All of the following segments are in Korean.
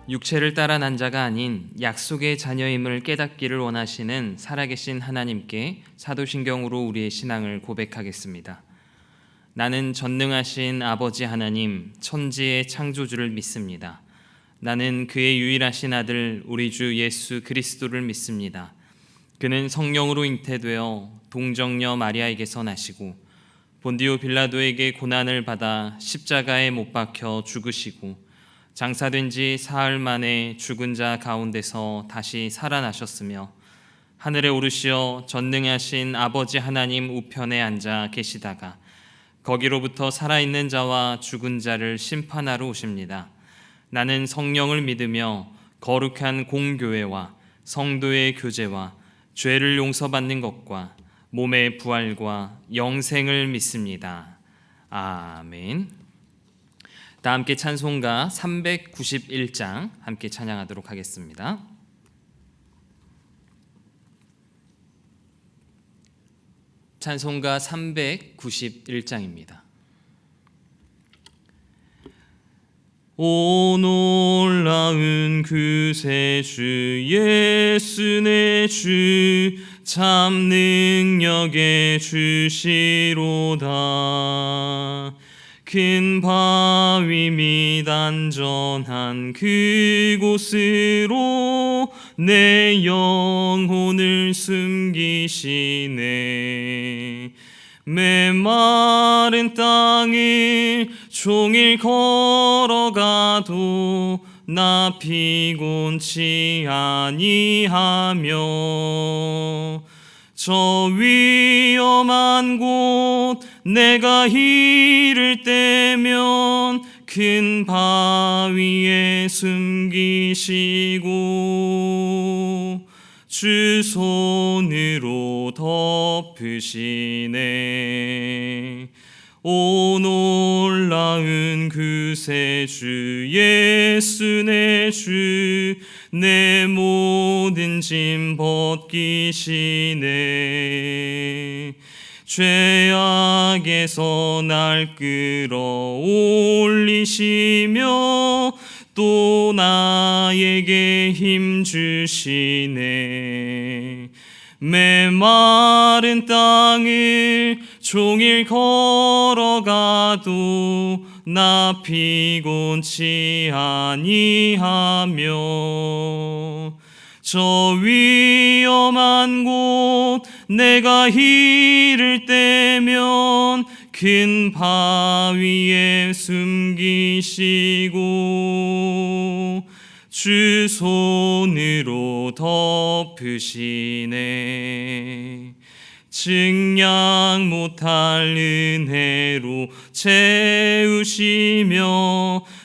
육체를 따라 난 자가 아닌 약속의 자녀임을 깨닫기를 원하시는 살아계신 하나님께 사도신경으로 우리의 신앙을 고백하겠습니다. 나는 전능하신 아버지 하나님, 천지의 창조주를 믿습니다. 나는 그의 유일하신 아들 우리 주 예수 그리스도를 믿습니다. 그는 성령으로 잉태되어 동정녀 마리아에게서 나시고 본디오 빌라도에게 고난을 받아 십자가에 못 박혀 죽으시고 장사된 지 사흘 만에 죽은 자 가운데서 다시 살아나셨으며 하늘에 오르시어 전능하신 아버지 하나님 우편에 앉아 계시다가 거기로부터 살아있는 자와 죽은 자를 심판하러 오십니다. 나는 성령을 믿으며 거룩한 공교회와 성도의 교제와 죄를 용서받는 것과 몸의 부활과 영생을 믿습니다. 아멘. 다 함께 찬송가 391장 함께 찬양하도록 하겠습니다. 찬송가 391장입니다. 오 놀라운 그새 주 예수 내 주 참 능력의 주시로다. 큰 바위 및 안전한 그곳으로 내 영혼을 숨기시네. 메마른 땅을 종일 걸어가도 나 피곤치 아니하며 저 위험한 곳 내가 이를 때면 큰 바위에 숨기시고 주 손으로 덮으시네. 오 놀라운 그새 주 예수 내 주 내 모든 짐 벗기시네. 죄악에서 날 끌어올리시며 또 나에게 힘 주시네. 메마른 땅을 종일 걸어가도 나 피곤치 아니하며 저 위험한 곳 내가 이를 때면 큰 바위에 숨기시고 주 손으로 덮으시네. 증량 못할 은혜로 채우시며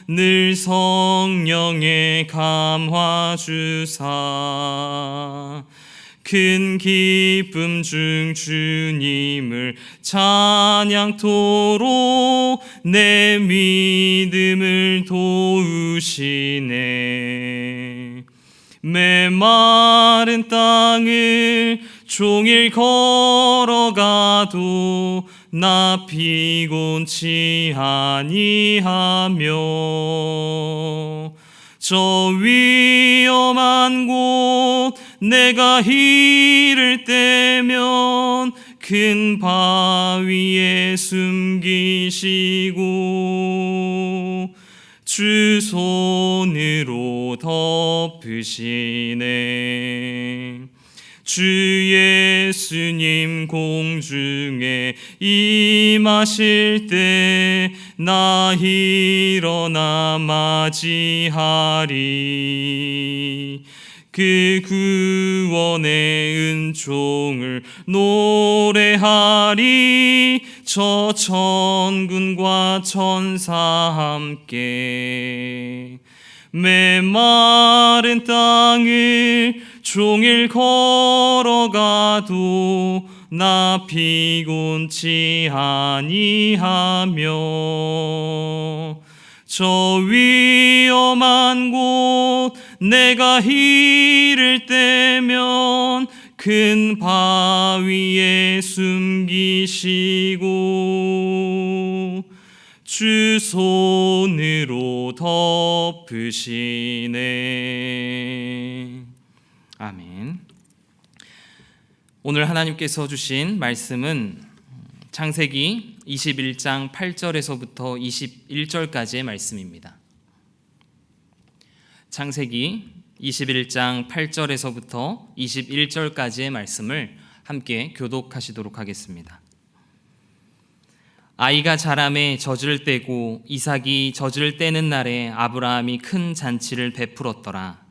늘 성령의 감화 주사 큰 기쁨 중 주님을 찬양토록 내 믿음을 도우시네. 메마른 땅을 종일 걸어가도 나 피곤치 아니하며 저 위험한 곳 내가 이를 때면 큰 바위에 숨기시고 주 손으로 덮으시네. 주 예수님 공중에 임하실 때 나 일어나 맞이하리. 그 구원의 은총을 노래하리. 저 천군과 천사 함께 메마른 땅을 종일 걸어가도 나 피곤치 아니하며 저 위험한 곳 내가 이를 때면 큰 바위에 숨기시고 주 손으로 덮으시네. 아멘. 오늘 하나님께서 주신 말씀은 창세기 21장 8절에서부터 21절까지의 말씀입니다. 창세기 21장 8절에서부터 21절까지의 말씀을 함께 교독하시도록 하겠습니다. 아이가 자라매 젖을 떼고 이삭이 젖을 떼는 날에 아브라함이 큰 잔치를 베풀었더라.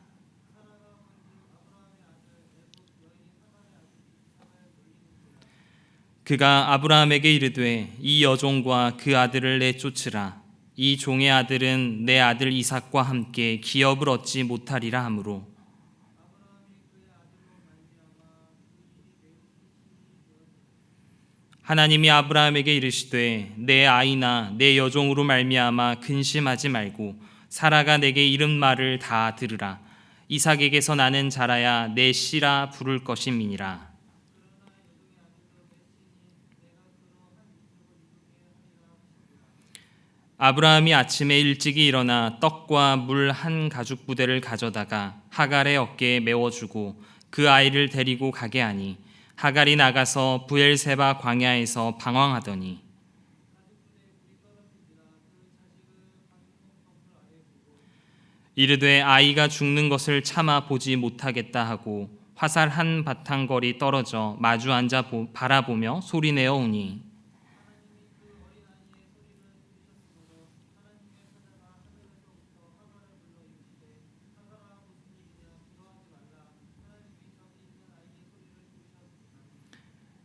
그가 아브라함에게 이르되 이 여종과 그 아들을 내쫓으라. 이 종의 아들은 내 아들 이삭과 함께 기업을 얻지 못하리라 하므로 하나님이 아브라함에게 이르시되 내 아이나 내 여종으로 말미암아 근심하지 말고 사라가 내게 이른 말을 다 들으라. 이삭에게서 나는 자라야 내 씨라 부를 것임이니라. 아브라함이 아침에 일찍이 일어나 떡과 물 한 가죽 부대를 가져다가 하갈의 어깨에 메워주고 그 아이를 데리고 가게 하니 하갈이 나가서 브엘세바 광야에서 방황하더니 이르되 아이가 죽는 것을 참아 보지 못하겠다 하고 화살 한 바탕거리 떨어져 마주 앉아 바라보며 소리내어 오니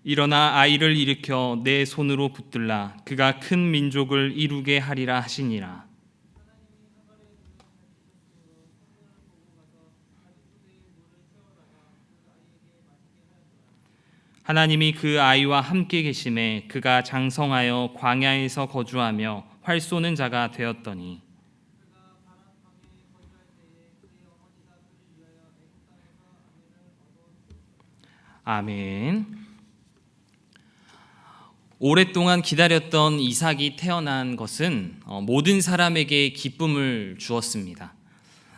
일어나 아이를 일으켜 내 손으로 붙들라. 그가 큰 민족을 이루게 하리라 하시니라. 하나님이 그 아이와 함께 계심에 그가 장성하여 광야에서 거주하며 활 쏘는 자가 되었더니 아멘. 오랫동안 기다렸던 이삭이 태어난 것은 모든 사람에게 기쁨을 주었습니다.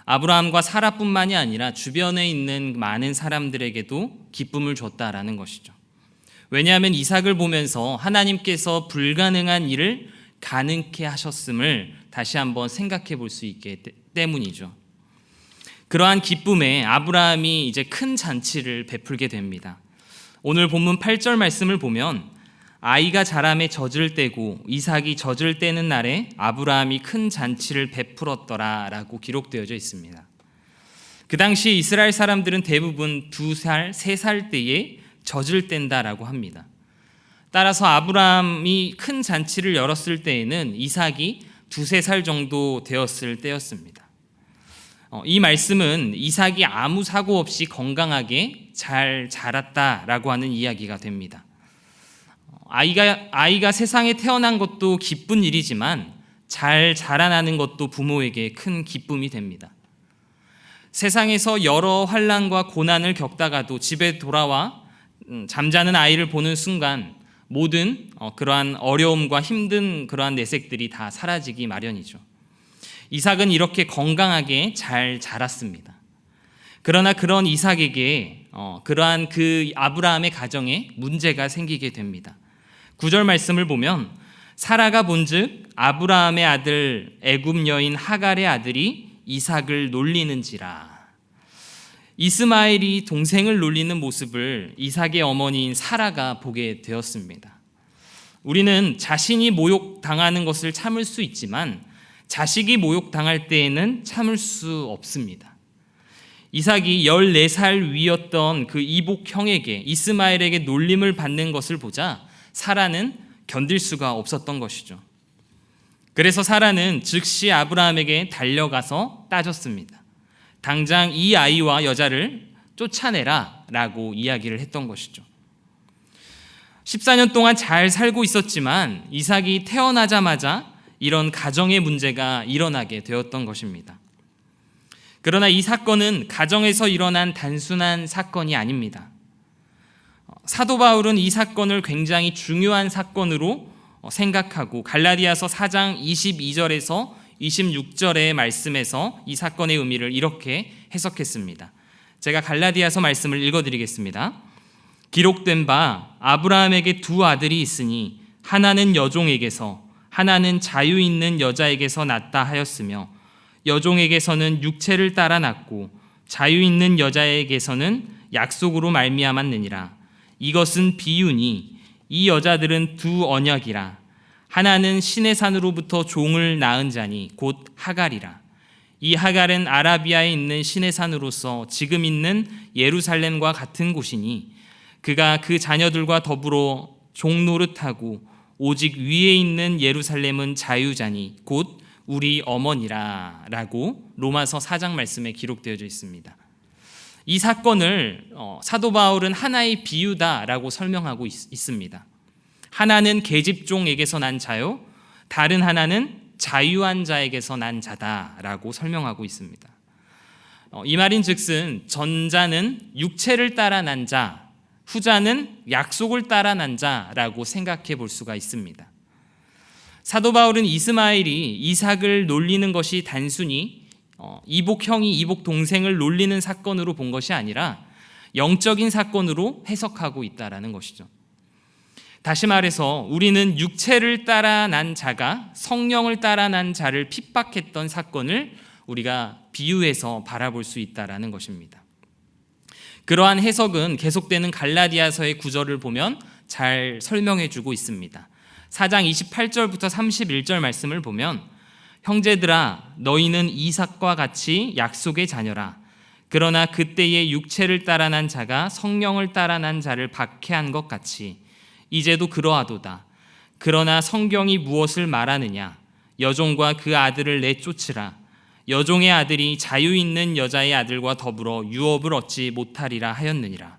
아브라함과 사라뿐만이 아니라 주변에 있는 많은 사람들에게도 기쁨을 줬다라는 것이죠. 왜냐하면 이삭을 보면서 하나님께서 불가능한 일을 가능케 하셨음을 다시 한번 생각해 볼 수 있기 때문이죠. 그러한 기쁨에 아브라함이 이제 큰 잔치를 베풀게 됩니다. 오늘 본문 8절 말씀을 보면 아이가 자라매 젖을 떼고 이삭이 젖을 떼는 날에 아브라함이 큰 잔치를 베풀었더라 라고 기록되어져 있습니다. 그 당시 이스라엘 사람들은 대부분 2살, 3살 때에 젖을 뗀다라고 합니다. 따라서 아브라함이 큰 잔치를 열었을 때에는 이삭이 2-3살 정도 되었을 때였습니다. 이 말씀은 이삭이 아무 사고 없이 건강하게 잘 자랐다라고 하는 이야기가 됩니다. 아이가 세상에 태어난 것도 기쁜 일이지만 잘 자라나는 것도 부모에게 큰 기쁨이 됩니다. 세상에서 여러 환난과 고난을 겪다가도 집에 돌아와 잠자는 아이를 보는 순간 모든 그러한 어려움과 힘든 그러한 내색들이 다 사라지기 마련이죠. 이삭은 이렇게 건강하게 잘 자랐습니다. 그러나 그런 이삭에게 그러한 그 아브라함의 가정에 문제가 생기게 됩니다. 9절 말씀을 보면 사라가 본즉 아브라함의 아들 애굽 여인 하갈의 아들이 이삭을 놀리는지라. 이스마엘이 동생을 놀리는 모습을 이삭의 어머니인 사라가 보게 되었습니다. 우리는 자신이 모욕당하는 것을 참을 수 있지만 자식이 모욕당할 때에는 참을 수 없습니다. 이삭이 14살 위였던 그 이복 형에게 이스마엘에게 놀림을 받는 것을 보자 사라는 견딜 수가 없었던 것이죠. 그래서 사라는 즉시 아브라함에게 달려가서 따졌습니다. 당장 이 아이와 여자를 쫓아내라 라고 이야기를 했던 것이죠. 14년 동안 잘 살고 있었지만 이삭이 태어나자마자 이런 가정의 문제가 일어나게 되었던 것입니다. 그러나 이 사건은 가정에서 일어난 단순한 사건이 아닙니다. 사도 바울은 이 사건을 굉장히 중요한 사건으로 생각하고 갈라디아서 4장 22절에서 26절의 말씀에서 이 사건의 의미를 이렇게 해석했습니다. 제가 갈라디아서 말씀을 읽어드리겠습니다. 기록된 바 아브라함에게 두 아들이 있으니 하나는 여종에게서 하나는 자유 있는 여자에게서 났다 하였으며 여종에게서는 육체를 따라 났고 자유 있는 여자에게서는 약속으로 말미암았느니라. 이것은 비유니 이 여자들은 두 언약이라. 하나는 신의 산으로부터 종을 낳은 자니 곧 하갈이라. 이 하갈은 아라비아에 있는 신의 산으로서 지금 있는 예루살렘과 같은 곳이니 그가 그 자녀들과 더불어 종노릇하고 오직 위에 있는 예루살렘은 자유자니 곧 우리 어머니라 라고 로마서 4장 말씀에 기록되어져 있습니다. 이 사건을 사도 바울은 하나의 비유다라고 설명하고 있습니다. 하나는 계집종에게서 난 자요, 다른 하나는 자유한 자에게서 난 자다라고 설명하고 있습니다. 이 말인즉슨 전자는 육체를 따라 난 자, 후자는 약속을 따라 난 자라고 생각해 볼 수가 있습니다. 사도 바울은 이스마엘이 이삭을 놀리는 것이 단순히 이복 형이 이복 동생을 놀리는 사건으로 본 것이 아니라 영적인 사건으로 해석하고 있다라는 것이죠. 다시 말해서 우리는 육체를 따라 난 자가 성령을 따라 난 자를 핍박했던 사건을 우리가 비유해서 바라볼 수 있다라는 것입니다. 그러한 해석은 계속되는 갈라디아서의 구절을 보면 잘 설명해 주고 있습니다. 4장 28절부터 31절 말씀을 보면 형제들아 너희는 이삭과 같이 약속의 자녀라. 그러나 그때의 육체를 따라 난 자가 성령을 따라 난 자를 박해한 것 같이 이제도 그러하도다. 그러나 성경이 무엇을 말하느냐? 여종과 그 아들을 내쫓으라. 여종의 아들이 자유 있는 여자의 아들과 더불어 유업을 얻지 못하리라 하였느니라.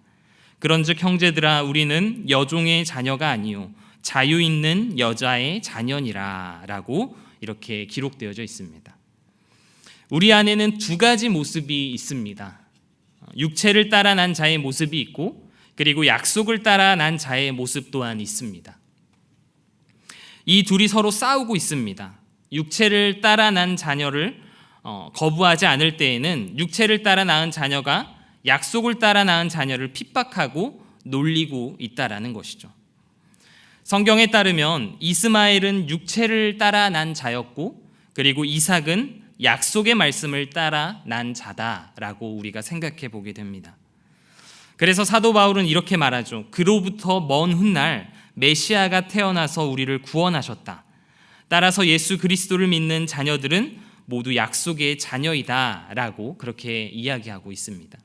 그런즉 형제들아 우리는 여종의 자녀가 아니요 자유 있는 여자의 자녀니라 라고 이렇게 기록되어져 있습니다. 우리 안에는 두 가지 모습이 있습니다. 육체를 따라 난 자의 모습이 있고 그리고 약속을 따라 난 자의 모습 또한 있습니다. 이 둘이 서로 싸우고 있습니다. 육체를 따라 난 자녀를 거부하지 않을 때에는 육체를 따라 낳은 자녀가 약속을 따라 낳은 자녀를 핍박하고 놀리고 있다라는 것이죠. 성경에 따르면 이스마엘은 육체를 따라 난 자였고 그리고 이삭은 약속의 말씀을 따라 난 자다라고 우리가 생각해 보게 됩니다. 그래서 사도 바울은 이렇게 말하죠. 그로부터 먼 훗날 메시아가 태어나서 우리를 구원하셨다. 따라서 예수 그리스도를 믿는 자녀들은 모두 약속의 자녀이다라고 그렇게 이야기하고 있습니다.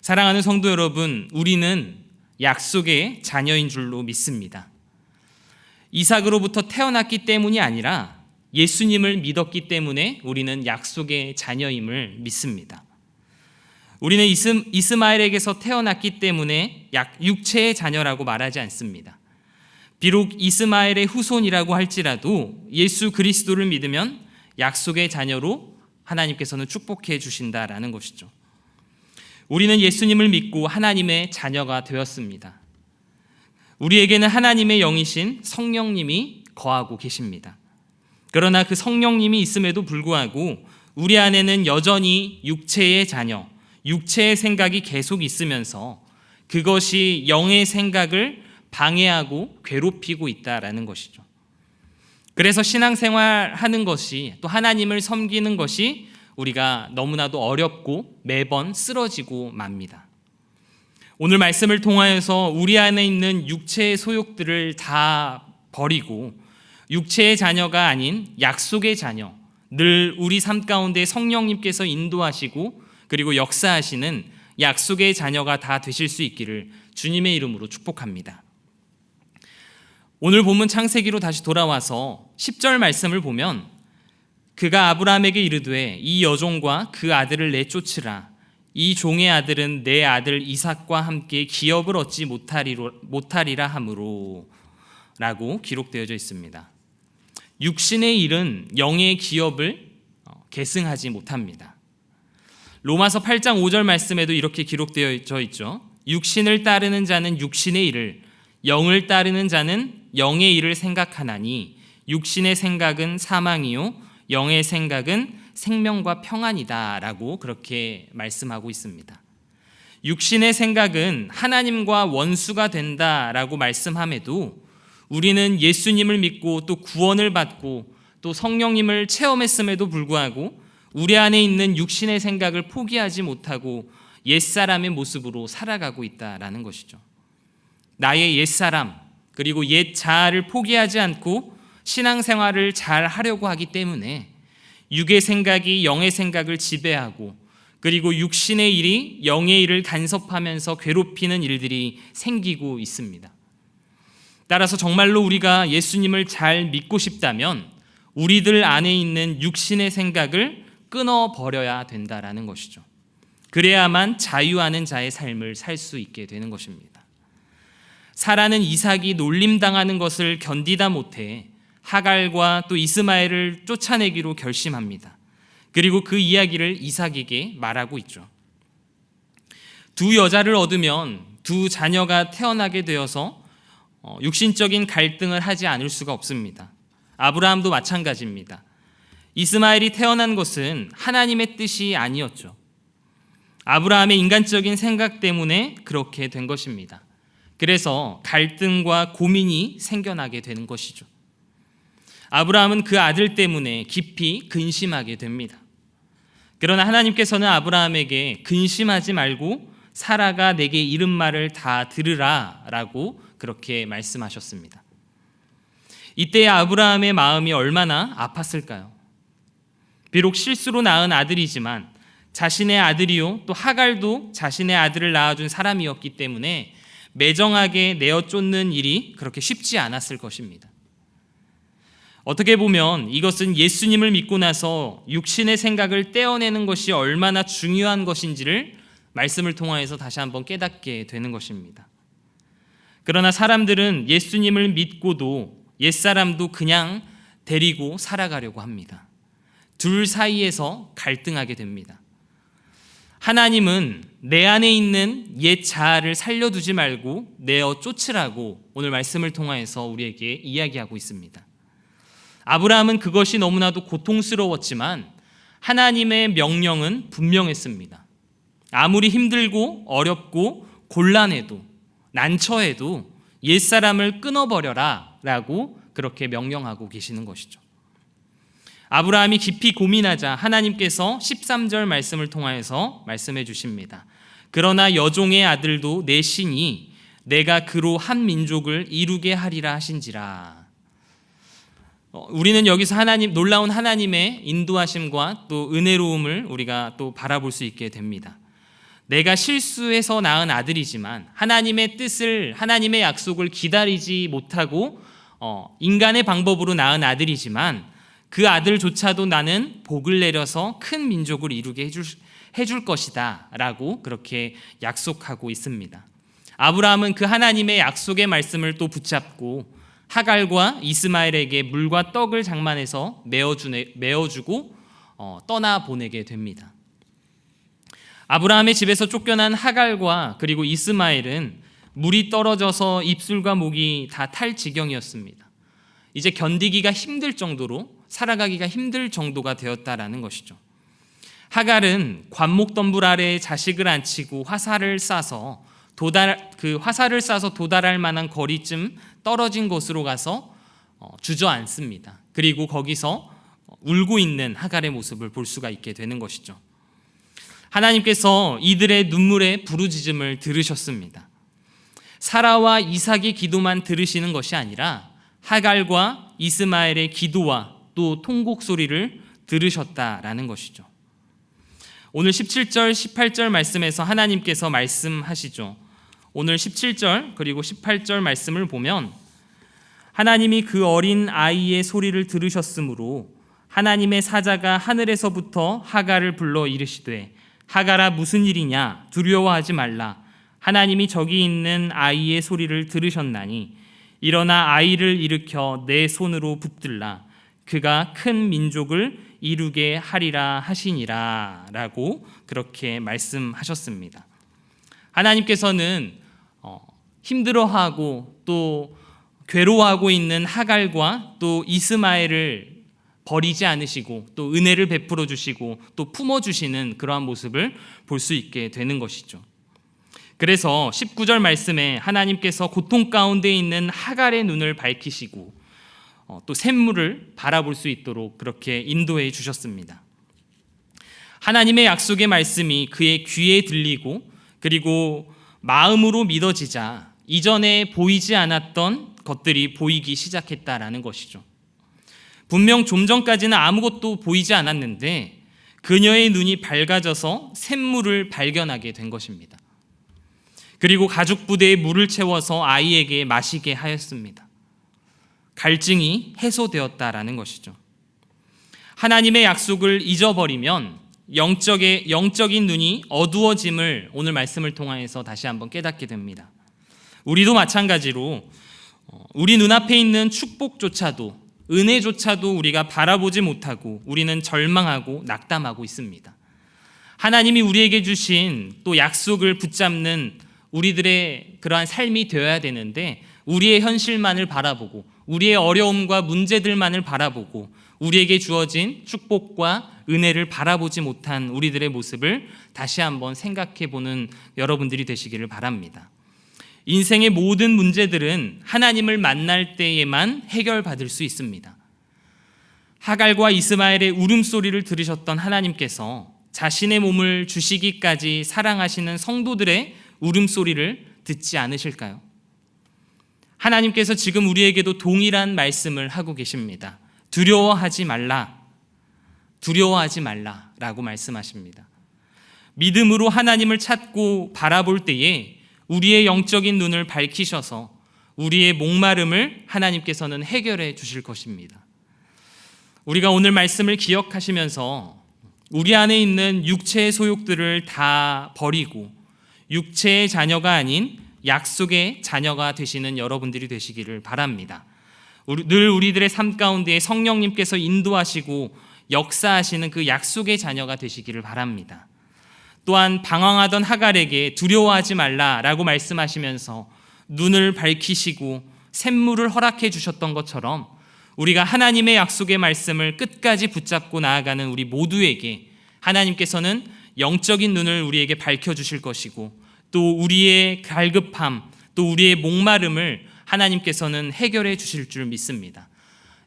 사랑하는 성도 여러분, 우리는 약속의 자녀인 줄로 믿습니다. 이삭으로부터 태어났기 때문이 아니라 예수님을 믿었기 때문에 우리는 약속의 자녀임을 믿습니다. 우리는 이스마엘에게서 태어났기 때문에 육체의 자녀라고 말하지 않습니다. 비록 이스마엘의 후손이라고 할지라도 예수 그리스도를 믿으면 약속의 자녀로 하나님께서는 축복해 주신다라는 것이죠. 우리는 예수님을 믿고 하나님의 자녀가 되었습니다. 우리에게는 하나님의 영이신 성령님이 거하고 계십니다. 그러나 그 성령님이 있음에도 불구하고 우리 안에는 여전히 육체의 자녀, 육체의 생각이 계속 있으면서 그것이 영의 생각을 방해하고 괴롭히고 있다라는 것이죠. 그래서 신앙생활하는 것이 또 하나님을 섬기는 것이 우리가 너무나도 어렵고 매번 쓰러지고 맙니다. 오늘 말씀을 통하여서 우리 안에 있는 육체의 소욕들을 다 버리고 육체의 자녀가 아닌 약속의 자녀, 늘 우리 삶 가운데 성령님께서 인도하시고 그리고 역사하시는 약속의 자녀가 다 되실 수 있기를 주님의 이름으로 축복합니다. 오늘 본문 창세기로 다시 돌아와서 10절 말씀을 보면 그가 아브라함에게 이르되 이 여종과 그 아들을 내쫓으라. 이 종의 아들은 내 아들 이삭과 함께 기업을 얻지 못하리라 하므로 라고 기록되어져 있습니다. 육신의 일은 영의 기업을 계승하지 못합니다. 로마서 8장 5절 말씀에도 이렇게 기록되어져 있죠. 육신을 따르는 자는 육신의 일을, 영을 따르는 자는 영의 일을 생각하나니 육신의 생각은 사망이요 영의 생각은 생명과 평안이다라고 그렇게 말씀하고 있습니다. 육신의 생각은 하나님과 원수가 된다라고 말씀함에도 우리는 예수님을 믿고 또 구원을 받고 또 성령님을 체험했음에도 불구하고 우리 안에 있는 육신의 생각을 포기하지 못하고 옛사람의 모습으로 살아가고 있다라는 것이죠. 나의 옛사람 그리고 옛 자아를 포기하지 않고 신앙생활을 잘 하려고 하기 때문에 육의 생각이 영의 생각을 지배하고 그리고 육신의 일이 영의 일을 간섭하면서 괴롭히는 일들이 생기고 있습니다. 따라서 정말로 우리가 예수님을 잘 믿고 싶다면 우리들 안에 있는 육신의 생각을 끊어버려야 된다라는 것이죠. 그래야만 자유하는 자의 삶을 살 수 있게 되는 것입니다. 사라는 이삭이 놀림당하는 것을 견디다 못해 하갈과 또 이스마엘을 쫓아내기로 결심합니다. 그리고 그 이야기를 이삭에게 말하고 있죠. 두 여자를 얻으면 두 자녀가 태어나게 되어서 육신적인 갈등을 하지 않을 수가 없습니다. 아브라함도 마찬가지입니다. 이스마엘이 태어난 것은 하나님의 뜻이 아니었죠. 아브라함의 인간적인 생각 때문에 그렇게 된 것입니다. 그래서 갈등과 고민이 생겨나게 되는 것이죠. 아브라함은 그 아들 때문에 깊이 근심하게 됩니다. 그러나 하나님께서는 아브라함에게 근심하지 말고 사라가 내게 이른 말을 다 들으라 라고 그렇게 말씀하셨습니다. 이때 아브라함의 마음이 얼마나 아팠을까요? 비록 실수로 낳은 아들이지만 자신의 아들이요 또 하갈도 자신의 아들을 낳아준 사람이었기 때문에 매정하게 내어 쫓는 일이 그렇게 쉽지 않았을 것입니다. 어떻게 보면 이것은 예수님을 믿고 나서 육신의 생각을 떼어내는 것이 얼마나 중요한 것인지를 말씀을 통하여서 다시 한번 깨닫게 되는 것입니다. 그러나 사람들은 예수님을 믿고도 옛사람도 그냥 데리고 살아가려고 합니다. 둘 사이에서 갈등하게 됩니다. 하나님은 내 안에 있는 옛 자아를 살려두지 말고 내어 쫓으라고 오늘 말씀을 통하여서 우리에게 이야기하고 있습니다. 아브라함은 그것이 너무나도 고통스러웠지만 하나님의 명령은 분명했습니다. 아무리 힘들고 어렵고 곤란해도 난처해도 옛사람을 끊어버려라 라고 그렇게 명령하고 계시는 것이죠. 아브라함이 깊이 고민하자 하나님께서 13절 말씀을 통하여서 말씀해 주십니다. 그러나 여종의 아들도 내 신이 내가 그로 한 민족을 이루게 하리라 하신지라. 우리는 여기서 놀라운 하나님의 인도하심과 또 은혜로움을 우리가 또 바라볼 수 있게 됩니다. 내가 실수해서 낳은 아들이지만 하나님의 뜻을, 하나님의 약속을 기다리지 못하고 인간의 방법으로 낳은 아들이지만 그 아들조차도 나는 복을 내려서 큰 민족을 이루게 해줄 것이다 라고 그렇게 약속하고 있습니다. 아브라함은 그 하나님의 약속의 말씀을 또 붙잡고 하갈과 이스마엘에게 물과 떡을 장만해서 메어주고 떠나보내게 됩니다. 아브라함의 집에서 쫓겨난 하갈과 그리고 이스마엘은 물이 떨어져서 입술과 목이 다 탈 지경이었습니다. 이제 견디기가 힘들 정도로 살아가기가 힘들 정도가 되었다라는 것이죠. 하갈은 관목덤불 아래에 자식을 안치고 화살을 쏴서 도달할 만한 거리쯤 떨어진 곳으로 가서 주저앉습니다. 그리고 거기서 울고 있는 하갈의 모습을 볼 수가 있게 되는 것이죠. 하나님께서 이들의 눈물의 부르짖음을 들으셨습니다. 사라와 이삭의 기도만 들으시는 것이 아니라 하갈과 이스마엘의 기도와 또 통곡 소리를 들으셨다라는 것이죠. 오늘 17절, 18절 말씀에서 하나님께서 말씀하시죠. 오늘 17절 그리고 18절 말씀을 보면 하나님이 그 어린 아이의 소리를 들으셨으므로 하나님의 사자가 하늘에서부터 하갈을 불러 이르시되 하갈아 무슨 일이냐 두려워하지 말라 하나님이 저기 있는 아이의 소리를 들으셨나니 일어나 아이를 일으켜 내 손으로 붙들라 그가 큰 민족을 이루게 하리라 하시니라 라고 그렇게 말씀하셨습니다. 하나님께서는 힘들어하고 또 괴로워하고 있는 하갈과 또 이스마엘을 버리지 않으시고 또 은혜를 베풀어 주시고 또 품어주시는 그러한 모습을 볼 수 있게 되는 것이죠. 그래서 19절 말씀에 하나님께서 고통 가운데 있는 하갈의 눈을 밝히시고 또 샘물을 바라볼 수 있도록 그렇게 인도해 주셨습니다. 하나님의 약속의 말씀이 그의 귀에 들리고 그리고 마음으로 믿어지자 이전에 보이지 않았던 것들이 보이기 시작했다라는 것이죠. 분명 좀 전까지는 아무것도 보이지 않았는데 그녀의 눈이 밝아져서 샘물을 발견하게 된 것입니다. 그리고 가죽 부대에 물을 채워서 아이에게 마시게 하였습니다. 갈증이 해소되었다라는 것이죠. 하나님의 약속을 잊어버리면 영적인 눈이 어두워짐을 오늘 말씀을 통해서 다시 한번 깨닫게 됩니다. 우리도 마찬가지로 우리 눈앞에 있는 축복조차도 은혜조차도 우리가 바라보지 못하고 우리는 절망하고 낙담하고 있습니다. 하나님이 우리에게 주신 또 약속을 붙잡는 우리들의 그러한 삶이 되어야 되는데 우리의 현실만을 바라보고 우리의 어려움과 문제들만을 바라보고 우리에게 주어진 축복과 은혜를 바라보지 못한 우리들의 모습을 다시 한번 생각해 보는 여러분들이 되시기를 바랍니다. 인생의 모든 문제들은 하나님을 만날 때에만 해결받을 수 있습니다. 하갈과 이스마엘의 울음소리를 들으셨던 하나님께서 자신의 몸을 주시기까지 사랑하시는 성도들의 울음소리를 듣지 않으실까요? 하나님께서 지금 우리에게도 동일한 말씀을 하고 계십니다. 두려워하지 말라라고 말씀하십니다. 믿음으로 하나님을 찾고 바라볼 때에 우리의 영적인 눈을 밝히셔서 우리의 목마름을 하나님께서는 해결해 주실 것입니다. 우리가 오늘 말씀을 기억하시면서 우리 안에 있는 육체의 소욕들을 다 버리고 육체의 자녀가 아닌 약속의 자녀가 되시는 여러분들이 되시기를 바랍니다. 늘 우리들의 삶 가운데 성령님께서 인도하시고 역사하시는 그 약속의 자녀가 되시기를 바랍니다. 또한 방황하던 하갈에게 두려워하지 말라라고 말씀하시면서 눈을 밝히시고 샘물을 허락해 주셨던 것처럼 우리가 하나님의 약속의 말씀을 끝까지 붙잡고 나아가는 우리 모두에게 하나님께서는 영적인 눈을 우리에게 밝혀주실 것이고 또 우리의 갈급함 또 우리의 목마름을 하나님께서는 해결해 주실 줄 믿습니다.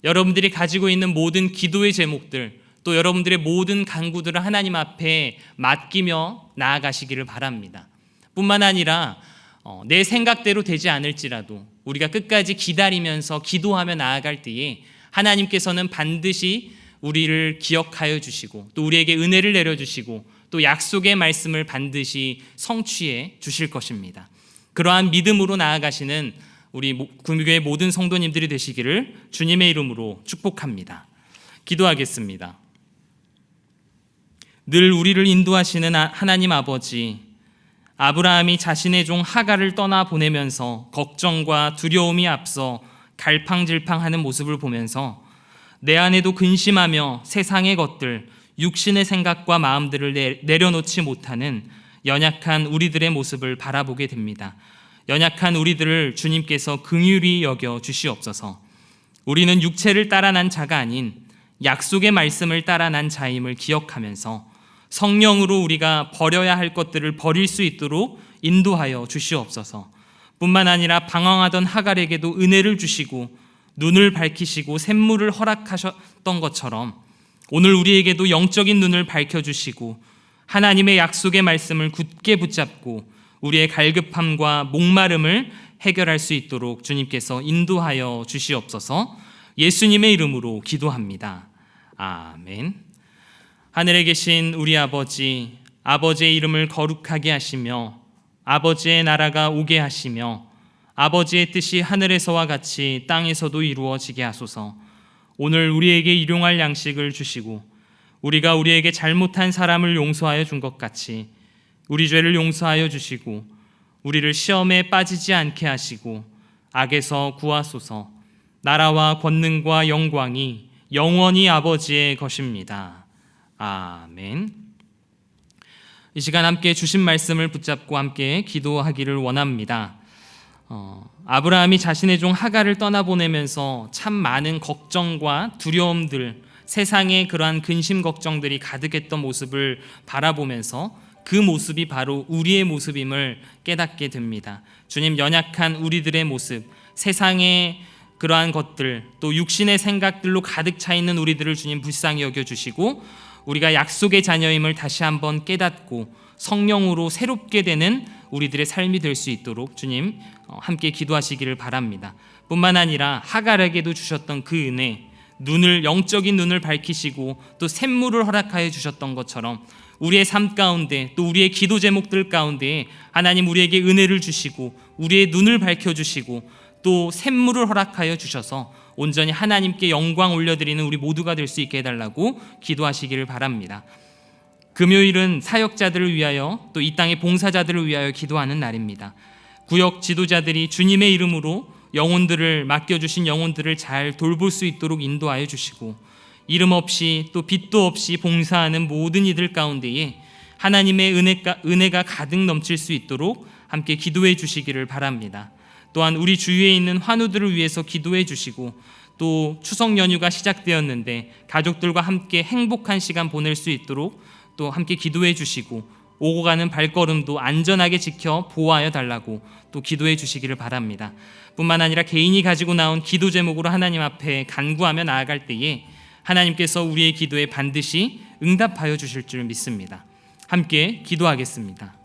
여러분들이 가지고 있는 모든 기도의 제목들 또 여러분들의 모든 간구들을 하나님 앞에 맡기며 나아가시기를 바랍니다. 뿐만 아니라 내 생각대로 되지 않을지라도 우리가 끝까지 기다리면서 기도하며 나아갈 때에 하나님께서는 반드시 우리를 기억하여 주시고 또 우리에게 은혜를 내려주시고 또 약속의 말씀을 반드시 성취해 주실 것입니다. 그러한 믿음으로 나아가시는 우리 구미교회 모든 성도님들이 되시기를 주님의 이름으로 축복합니다. 기도하겠습니다. 늘 우리를 인도하시는 하나님 아버지, 아브라함이 자신의 종 하갈을 떠나 보내면서 걱정과 두려움이 앞서 갈팡질팡하는 모습을 보면서 내 안에도 근심하며 세상의 것들, 육신의 생각과 마음들을 내려놓지 못하는 연약한 우리들의 모습을 바라보게 됩니다. 연약한 우리들을 주님께서 긍휼히 여겨 주시옵소서. 우리는 육체를 따라 난 자가 아닌 약속의 말씀을 따라 난 자임을 기억하면서 성령으로 우리가 버려야 할 것들을 버릴 수 있도록 인도하여 주시옵소서. 뿐만 아니라 방황하던 하갈에게도 은혜를 주시고 눈을 밝히시고 샘물을 허락하셨던 것처럼 오늘 우리에게도 영적인 눈을 밝혀주시고 하나님의 약속의 말씀을 굳게 붙잡고 우리의 갈급함과 목마름을 해결할 수 있도록 주님께서 인도하여 주시옵소서. 예수님의 이름으로 기도합니다. 아멘. 하늘에 계신 우리 아버지, 아버지의 이름을 거룩하게 하시며 아버지의 나라가 오게 하시며 아버지의 뜻이 하늘에서와 같이 땅에서도 이루어지게 하소서. 오늘 우리에게 일용할 양식을 주시고 우리가 우리에게 잘못한 사람을 용서하여 준 것 같이 우리 죄를 용서하여 주시고 우리를 시험에 빠지지 않게 하시고 악에서 구하소서. 나라와 권능과 영광이 영원히 아버지의 것입니다. 아멘. 이 시간 함께 주신 말씀을 붙잡고 함께 기도하기를 원합니다. 아브라함이 자신의 종 하갈을 떠나보내면서 참 많은 걱정과 두려움들, 세상의 그러한 근심 걱정들이 가득했던 모습을 바라보면서 그 모습이 바로 우리의 모습임을 깨닫게 됩니다. 주님, 연약한 우리들의 모습, 세상의 그러한 것들, 또 육신의 생각들로 가득 차 있는 우리들을 주님 불쌍히 여겨주시고 우리가 약속의 자녀임을 다시 한번 깨닫고 성령으로 새롭게 되는 우리들의 삶이 될 수 있도록 주님 함께 기도하시기를 바랍니다. 뿐만 아니라 하갈에게도 주셨던 그 은혜, 영적인 눈을 밝히시고 또 샘물을 허락하여 주셨던 것처럼 우리의 삶 가운데 또 우리의 기도 제목들 가운데 하나님 우리에게 은혜를 주시고 우리의 눈을 밝혀주시고 또 샘물을 허락하여 주셔서 온전히 하나님께 영광 올려드리는 우리 모두가 될 수 있게 해달라고 기도하시기를 바랍니다. 금요일은 사역자들을 위하여 또 이 땅의 봉사자들을 위하여 기도하는 날입니다. 구역 지도자들이 주님의 이름으로 영혼들을 맡겨주신 영혼들을 잘 돌볼 수 있도록 인도하여 주시고 이름 없이 또 빚도 없이 봉사하는 모든 이들 가운데에 하나님의 은혜가 가득 넘칠 수 있도록 함께 기도해 주시기를 바랍니다. 또한 우리 주위에 있는 환우들을 위해서 기도해 주시고 또 추석 연휴가 시작되었는데 가족들과 함께 행복한 시간 보낼 수 있도록 또 함께 기도해 주시고 오고 가는 발걸음도 안전하게 지켜 보호하여 달라고 또 기도해 주시기를 바랍니다. 뿐만 아니라 개인이 가지고 나온 기도 제목으로 하나님 앞에 간구하며 나아갈 때에 하나님께서 우리의 기도에 반드시 응답하여 주실 줄 믿습니다. 함께 기도하겠습니다.